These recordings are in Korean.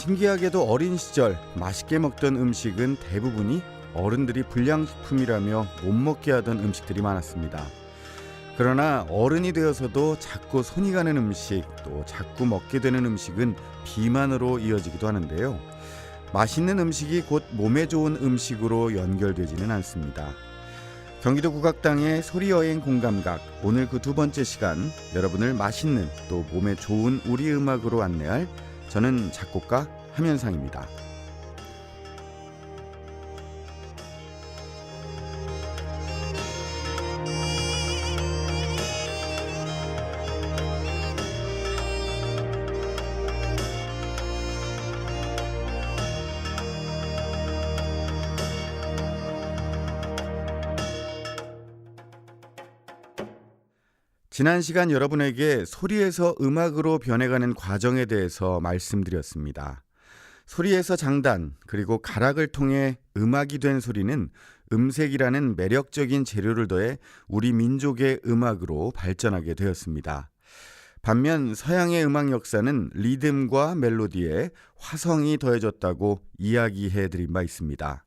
신기하게도 어린 시절 맛있게 먹던 음식은 대부분이 어른들이 불량식품이라며 못 먹게 하던 음식들이 많았습니다. 그러나 어른이 되어서도 자꾸 손이 가는 음식, 또 자꾸 먹게 되는 음식은 비만으로 이어지기도 하는데요. 맛있는 음식이 곧 몸에 좋은 음식으로 연결되지는 않습니다. 경기도 국악당의 소리여행 공감각, 오늘 그 두 번째 시간, 여러분을 맛있는 또 몸에 좋은 우리 음악으로 안내할 저는 작곡가 함현상입니다. 지난 시간 여러분에게 소리에서 음악으로 변해가는 과정에 대해서 말씀드렸습니다. 소리에서 장단, 그리고 가락을 통해 음악이 된 소리는 음색이라는 매력적인 재료를 더해 우리 민족의 음악으로 발전하게 되었습니다. 반면 서양의 음악 역사는 리듬과 멜로디에 화성이 더해졌다고 이야기해 드린 바 있습니다.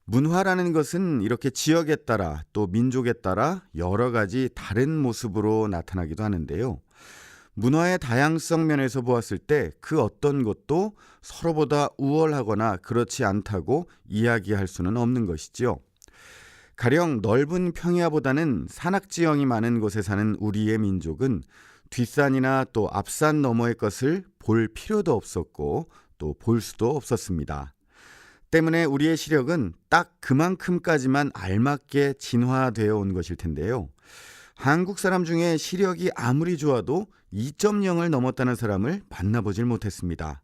문화라는 것은 이렇게 지역에 따라 또 민족에 따라 여러 가지 다른 모습으로 나타나기도 하는데요. 문화의 다양성 면에서 보았을 때 그 어떤 것도 서로보다 우월하거나 그렇지 않다고 이야기할 수는 없는 것이지요. 가령 넓은 평야보다는 산악지형이 많은 곳에 사는 우리의 민족은 뒷산이나 또 앞산 너머의 것을 볼 필요도 없었고 또 볼 수도 없었습니다. 때문에 우리의 시력은 딱 그만큼까지만 알맞게 진화되어 온 것일 텐데요. 한국 사람 중에 시력이 아무리 좋아도 2.0을 넘었다는 사람을 만나보질 못했습니다.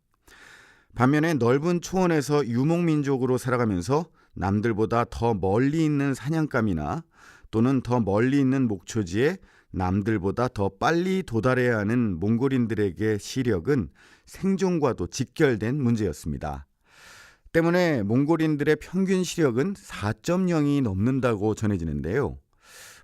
반면에 넓은 초원에서 유목민족으로 살아가면서 남들보다 더 멀리 있는 사냥감이나 또는 더 멀리 있는 목초지에 남들보다 더 빨리 도달해야 하는 몽골인들에게 시력은 생존과도 직결된 문제였습니다. 때문에 몽골인들의 평균 시력은 4.0이 넘는다고 전해지는데요.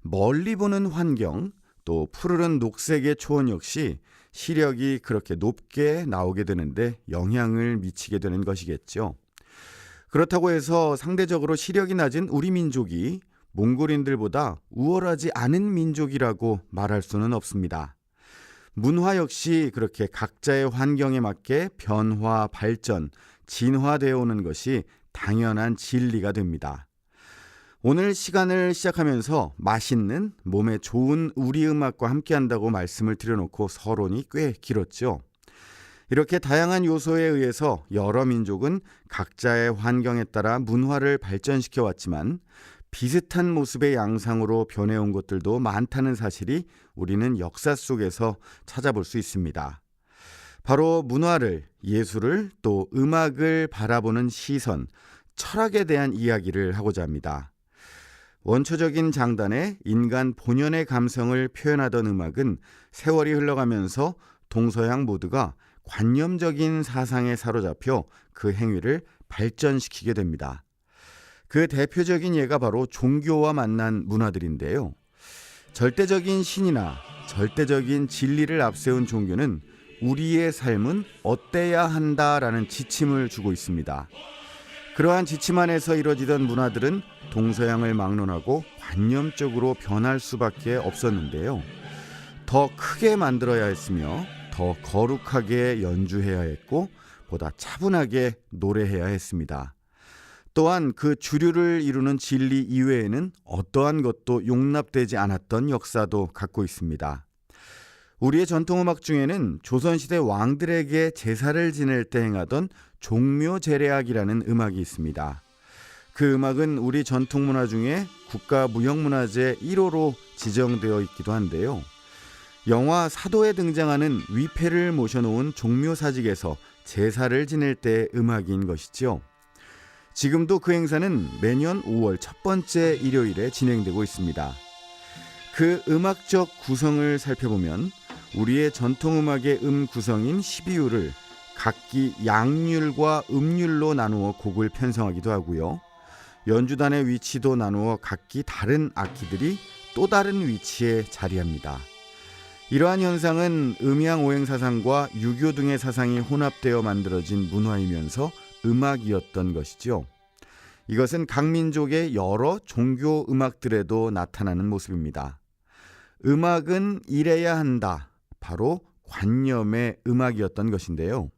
멀리 보는 환경, 또 푸르른 녹색의 초원 역시 시력이 그렇게 높게 나오게 되는데 영향을 미치게 되는 것이겠죠. 그렇다고 해서 상대적으로 시력이 낮은 우리 민족이 몽골인들보다 우월하지 않은 민족이라고 말할 수는 없습니다. 문화 역시 그렇게 각자의 환경에 맞게 변화, 발전, 진화되어 오는 것이 당연한 진리가 됩니다. 오늘 시간을 시작하면서 맛있는 몸에 좋은 우리 음악과 함께한다고 말씀을 드려놓고 서론이 꽤 길었죠. 이렇게 다양한 요소에 의해서 여러 민족은 각자의 환경에 따라 문화를 발전시켜 왔지만 비슷한 모습의 양상으로 변해온 것들도 많다는 사실이 우리는 역사 속에서 찾아볼 수 있습니다. 바로 문화를, 예술을, 또 음악을 바라보는 시선, 철학에 대한 이야기를 하고자 합니다. 원초적인 장단에 인간 본연의 감성을 표현하던 음악은 세월이 흘러가면서 동서양 모두가 관념적인 사상에 사로잡혀 그 행위를 발전시키게 됩니다. 그 대표적인 예가 바로 종교와 만난 문화들인데요. 절대적인 신이나 절대적인 진리를 앞세운 종교는 우리의 삶은 어때야 한다라는 지침을 주고 있습니다. 그러한 지침 안에서 이루어지던 문화들은 동서양을 막론하고 관념적으로 변할 수밖에 없었는데요. 더 크게 만들어야 했으며 더 거룩하게 연주해야 했고 보다 차분하게 노래해야 했습니다. 또한 그 주류를 이루는 진리 이외에는 어떠한 것도 용납되지 않았던 역사도 갖고 있습니다. 우리의 전통음악 중에는 조선시대 왕들에게 제사를 지낼 때 행하던 종묘제례악이라는 음악이 있습니다. 그 음악은 우리 전통문화 중에 국가무형문화재 1호로 지정되어 있기도 한데요. 영화 사도에 등장하는 위패를 모셔놓은 종묘사직에서 제사를 지낼 때의 음악인 것이죠. 지금도 그 행사는 매년 5월 첫 번째 일요일에 진행되고 있습니다. 그 음악적 구성을 살펴보면 우리의 전통음악의 구성인 12유를 각기 양률과 음률로 나누어 곡을 편성하기도 하고요. 연주단의 위치도 나누어 각기 다른 악기들이 또 다른 위치에 자리합니다. 이러한 현상은 음양 오행 사상과 유교 등의 사상이 혼합되어 만들어진 문화이면서 음악이었던 것이죠. 이것은 각 민족의 여러 종교 음악들에도 나타나는 모습입니다. 음악은 이래야 한다. 바로 관념의 음악이었던 것인데요.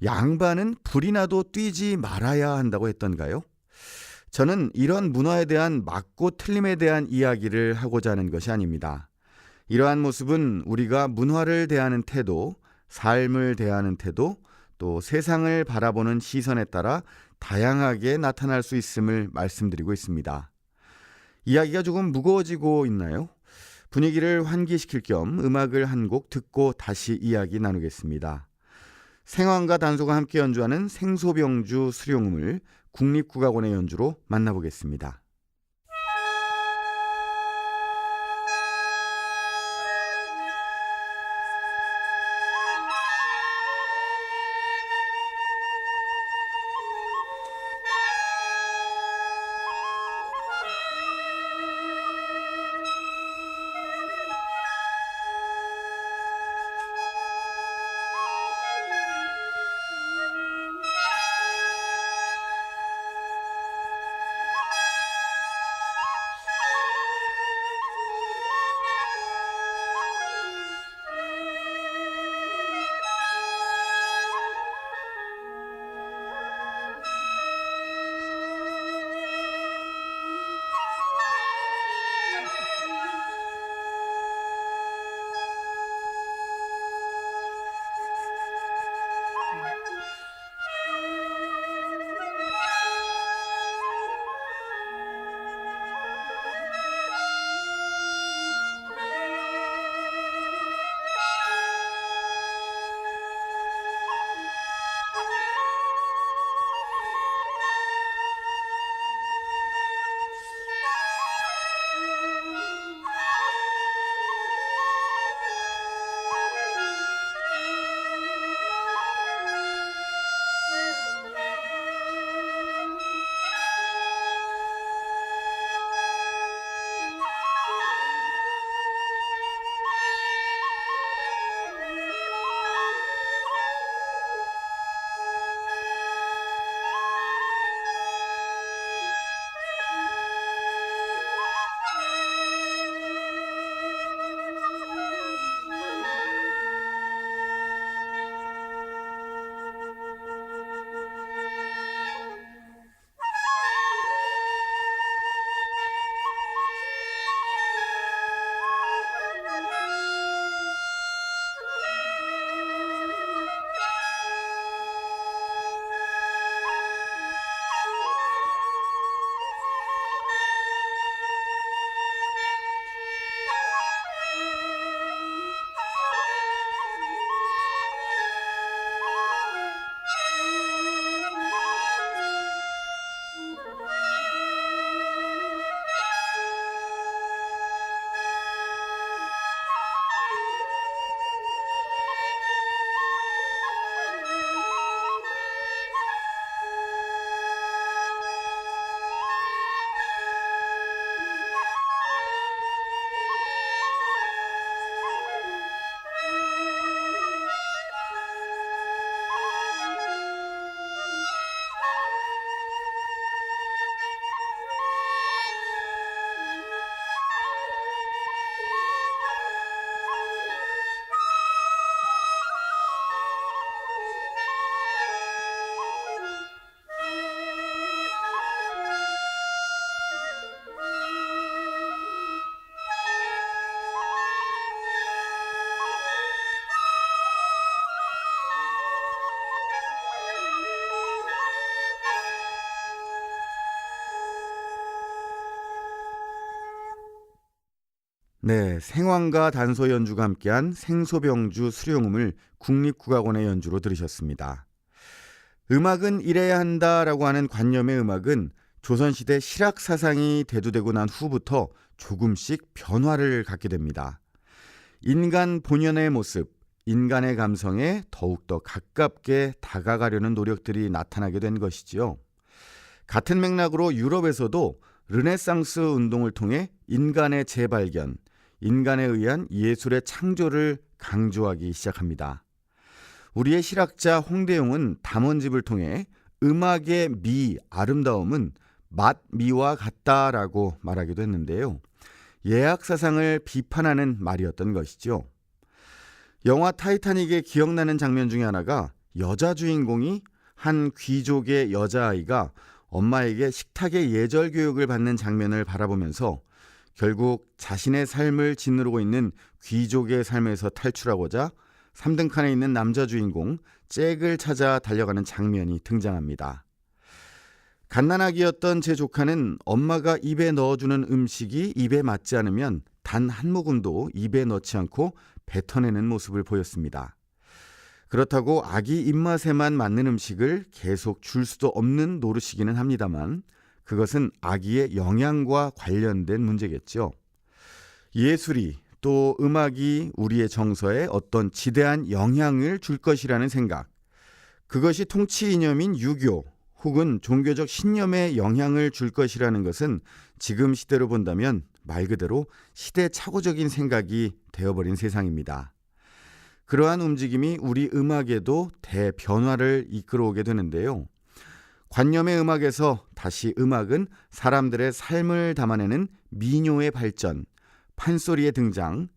양반은 불이 나도 뛰지 말아야 한다고 했던가요? 저는 이런 문화에 대한 맞고 틀림에 대한 이야기를 하고자 하는 것이 아닙니다. 이러한 모습은 우리가 문화를 대하는 태도, 삶을 대하는 태도, 또 세상을 바라보는 시선에 따라 다양하게 나타날 수 있음을 말씀드리고 있습니다. 이야기가 조금 무거워지고 있나요? 분위기를 환기시킬 겸 음악을 한 곡 듣고 다시 이야기 나누겠습니다. 생황과 단소가 함께 연주하는 생소병주 수룡음을 국립국악원의 연주로 만나보겠습니다. 네, 생황과 단소 연주가 함께한 생소병주 수룡음을 국립국악원의 연주로 들으셨습니다. 음악은 이래야 한다라고 하는 관념의 음악은 조선시대 실학사상이 대두되고 난 후부터 조금씩 변화를 갖게 됩니다. 인간 본연의 모습, 인간의 감성에 더욱더 가깝게 다가가려는 노력들이 나타나게 된 것이지요. 같은 맥락으로 유럽에서도 르네상스 운동을 통해 인간의 재발견, 인간에 의한 예술의 창조를 강조하기 시작합니다. 우리의 실학자 홍대용은 담원집을 통해 음악의 미, 아름다움은 맛, 미와 같다라고 말하기도 했는데요. 예학 사상을 비판하는 말이었던 것이죠. 영화 타이타닉에 기억나는 장면 중에 하나가 여자 주인공이 한 귀족의 여자아이가 엄마에게 식탁의 예절 교육을 받는 장면을 바라보면서 결국 자신의 삶을 짓누르고 있는 귀족의 삶에서 탈출하고자 3등칸에 있는 남자 주인공 잭을 찾아 달려가는 장면이 등장합니다. 갓난아기였던 제 조카는 엄마가 입에 넣어주는 음식이 입에 맞지 않으면 단 한 모금도 입에 넣지 않고 뱉어내는 모습을 보였습니다. 그렇다고 아기 입맛에만 맞는 음식을 계속 줄 수도 없는 노릇이기는 합니다만 그것은 아기의 영양과 관련된 문제겠죠. 예술이 또 음악이 우리의 정서에 어떤 지대한 영향을 줄 것이라는 생각, 그것이 통치 이념인 유교 혹은 종교적 신념에 영향을 줄 것이라는 것은 지금 시대로 본다면 말 그대로 시대착오적인 생각이 되어버린 세상입니다. 그러한 움직임이 우리 음악에도 대변화를 이끌어오게 되는데요. 관념의 음악에서 다시 음악은 사람들의 삶을 담아내는 민요의 발전, 판소리의 등장,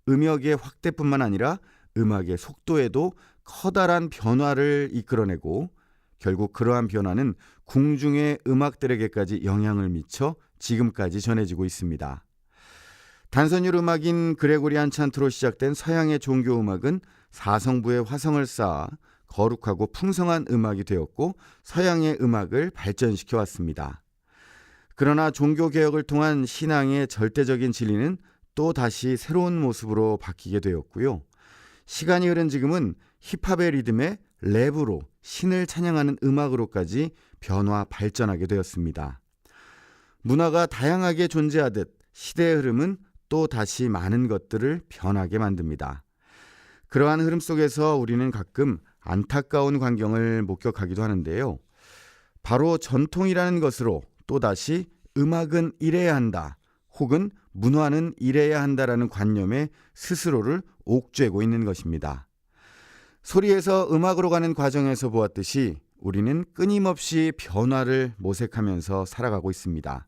음역의 확대뿐만 아니라 음악의 속도에도 커다란 변화를 이끌어내고 결국 그러한 변화는 궁중의 음악들에게까지 영향을 미쳐 지금까지 전해지고 있습니다. 단선율 음악인 그레고리안 찬트로 시작된 서양의 종교 음악은 사성부에 화성을 쌓아 거룩하고 풍성한 음악이 되었고 서양의 음악을 발전시켜 왔습니다. 그러나 종교개혁을 통한 신앙의 절대적인 진리는 또 다시 새로운 모습으로 바뀌게 되었고요. 시간이 흐른 지금은 힙합의 리듬에 랩으로 신을 찬양하는 음악으로까지 변화 발전하게 되었습니다. 문화가 다양하게 존재하듯 시대의 흐름은 또 다시 많은 것들을 변하게 만듭니다. 그러한 흐름 속에서 우리는 가끔 안타까운 광경을 목격하기도 하는데요. 바로 전통이라는 것으로 또다시 음악은 이래야 한다 혹은 문화는 이래야 한다라는 관념에 스스로를 옥죄고 있는 것입니다. 소리에서 음악으로 가는 과정에서 보았듯이 우리는 끊임없이 변화를 모색하면서 살아가고 있습니다.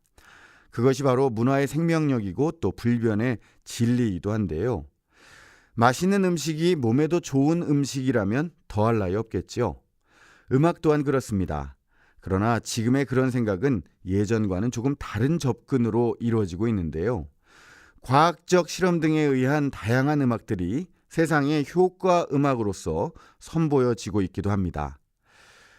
그것이 바로 문화의 생명력이고 또 불변의 진리이기도 한데요. 맛있는 음식이 몸에도 좋은 음식이라면 더할 나위 없겠죠. 음악 또한 그렇습니다. 그러나 지금의 그런 생각은 예전과는 조금 다른 접근으로 이루어지고 있는데요. 과학적 실험 등에 의한 다양한 음악들이 세상의 효과 음악으로서 선보여지고 있기도 합니다.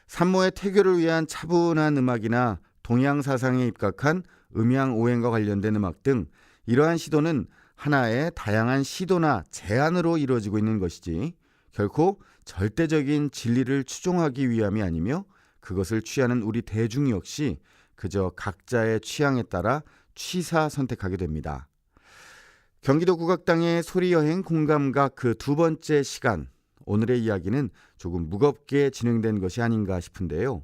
산모의 태교를 위한 차분한 음악이나 동양 사상에 입각한 음양 오행과 관련된 음악 등 이러한 시도는 하나의 다양한 시도나 제안으로 이루어지고 있는 것이지 결코 절대적인 진리를 추종하기 위함이 아니며 그것을 취하는 우리 대중 역시 그저 각자의 취향에 따라 취사 선택하게 됩니다. 경기도 국악당의 소리여행 공감각 그 두 번째 시간, 오늘의 이야기는 조금 무겁게 진행된 것이 아닌가 싶은데요.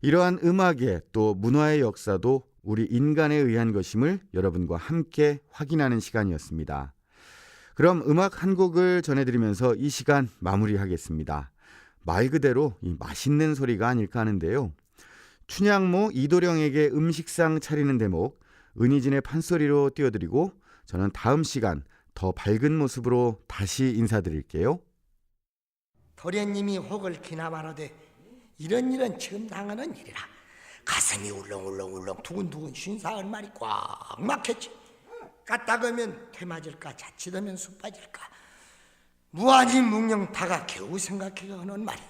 이러한 음악의 또 문화의 역사도 우리 인간에 의한 것임을 여러분과 함께 확인하는 시간이었습니다. 그럼 음악 한 곡을 전해드리면서 이 시간 마무리하겠습니다. 말 그대로 이 맛있는 소리가 아닐까 하는데요. 춘향모 이도령에게 음식상 차리는 대목 은희진의 판소리로 띄워드리고 저는 다음 시간 더 밝은 모습으로 다시 인사드릴게요. 도련님이 혹을 기나마로되 이런 처음 당하는 일이라 가슴이 울렁울렁 두근두근 쉰사흘 말이 꽉 막혔지. 까딱하면 퇴맞을까 자칫하면 수 빠질까 무아지 묵령 다가 겨우 생각해가 하는 말이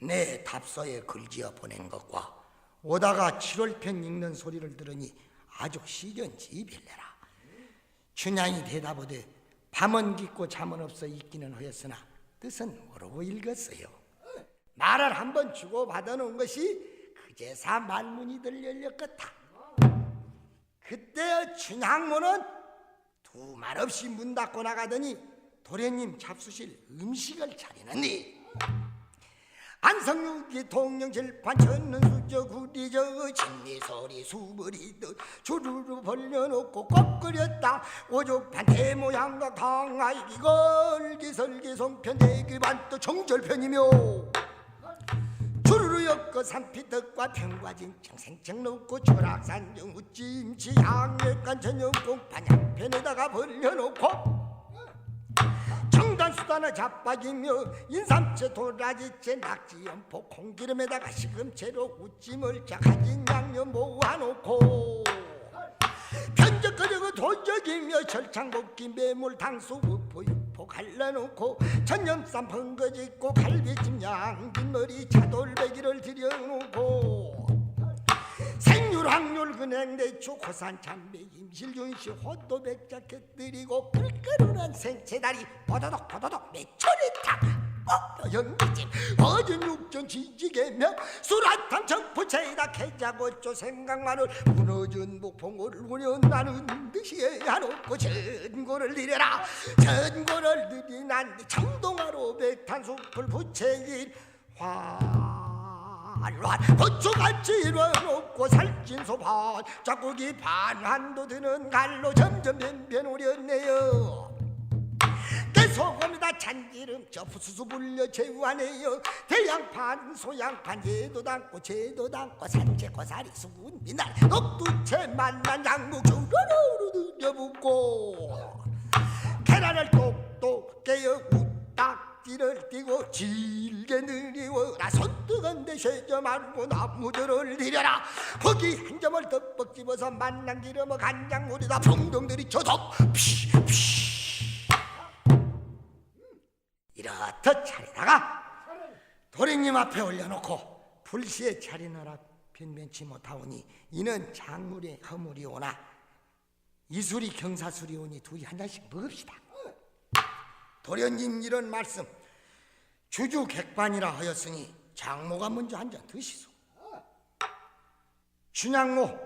내 답서에 글지어 보낸 것과 오다가 7월편 읽는 소리를 들으니 아주 시견지 별내라. 춘향이 대답하되 밤은 깊고 잠은 없어 읽기는 하였으나 뜻은 모르고 읽었어요. 말을 한번 주고받아 놓은 것이 그제사 말문이들 열렸겠다. 그때 춘향모는 두 말 없이 문 닫고 나가더니 도련님 잡수실 음식을 차리는데 안성육이 동령질판 천는 수저 구리저 진미소리 수버리듯 주르르 벌려놓고 꼭 끓였다 오죽판 대모양과 강아이 걸기설기 송편 대기반 또 정절편이며 주르르 엮어 산피떡과 평과진청 생청 넣고 초락산 영우찜치 양념간 전용국 반양편에다가 벌려놓고 정단수단을 자빠지며 인삼채 도라지채 낙지연포 콩기름에다가 시금채로 우찜을 작가진 양념 모아놓고 편적거리고 도적이며 철창볶이 매물 당수 우포 육포 갈라놓고 전염쌈 번거짓고 갈비찜 양진머리 차돌배기를 들여놓고 생률 확률 근행 대추 고산 참배 임실균씨 호도 백자켓 드리고 끓끓한 생채다리 보도독 보도독 매초리탕 뽀뽀 연기찜 어전 육전 지지개며 수라탕 청포채에다 게자고추 생강마늘 무너진 목봉을 우려나는 듯이 해놓고 전골을 들여라 전골을 들이난 뒤 청동화로 백탄수풀 부채길 고추같이 일어놓고 살찐 소반 짝고기 반한도 드는 갈로 점점 변변 오렸네요 내 소금에다 찬기름 저 부수수 불려 제우하네요 대양판 소양판 얘도 담고 채도 담고 산채 고사리 수군 미날 녹두채 만난 양국 주르르르 들여붓고 계란을 똑똑 깨어 우딱지를 띄고 질게 느리워 나 손뜨건데 쇠져 말고 나무들을 들여라 거기 한 점을 덮벅 집어서 만난 기름을 간장물에다 풍덩 들이쳐도 피피 이렇듯 차리다가 도련님 앞에 올려놓고 불시에 차리느라 변변치 못하오니 이는 작물에 허물이 오나 이술이 경사술이 오니 둘이 한 잔씩 먹읍시다 도련님 이런 말씀 주주객반이라 하였으니 장모가 먼저 한 잔 드시소 춘향모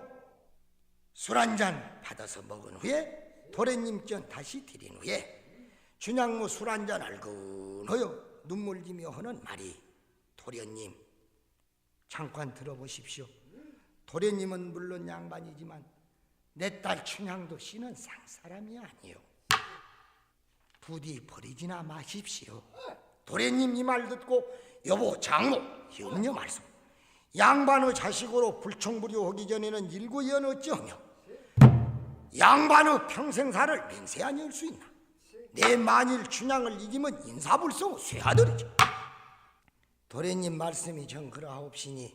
술 한 잔 받아서 먹은 후에 도련님 전 다시 드린 후에 춘향모 술 한 잔 알근하여 눈물 지며 하는 말이 도련님 잠깐 들어보십시오 도련님은 물론 양반이지만 내 딸 춘향도 씨는 쌍사람이 아니요 부디 버리지나 마십시오 도련님 이 말 듣고 여보 장모 염려 말씀 양반의 자식으로 불청부려 하기 전에는 일구연 어찌하며 양반의 평생사를 맹세하니 할 수 있나 내 만일 춘향을 이기면 인사불성 쇠하더리죠 도련님 말씀이 정 그러하옵시니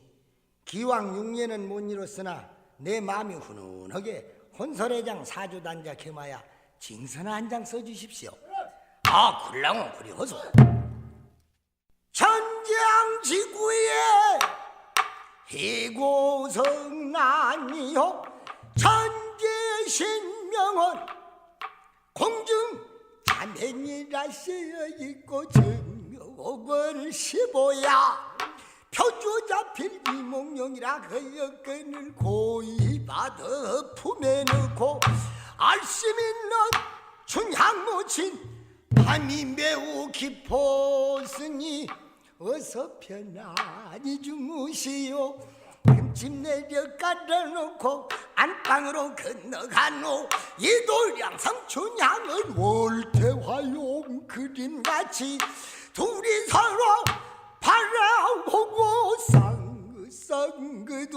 기왕 6년은 못 이뤘으나 내 마음이 훈훈하게 혼설회장 사주단자 겸하여 징선 한 장 써주십시오 아 굴랑은 그리워서 천장지구에 해고성난이요 천재신명은 공중 자맹이라 쓰여있고 정명옥을 씹어야 표주 잡힐 이몽룡이라 그 여건을 고이 받아 품에 넣고 알심 있는 춘향모친 밤이 매우 깊었으니 어서 편안히 주무시오 흠집 내려 깔아놓고 안방으로 건너가노 이돌양성 춘향은 월태화용 그림같이 둘이 서로 바라보고 쌍긋쌍긋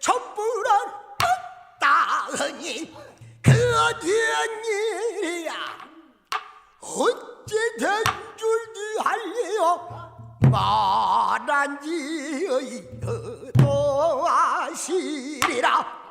촛불을 껐다하니 그 어디엔 일이야 어찌 된 줄도 알리요 말한지 의도 아시리라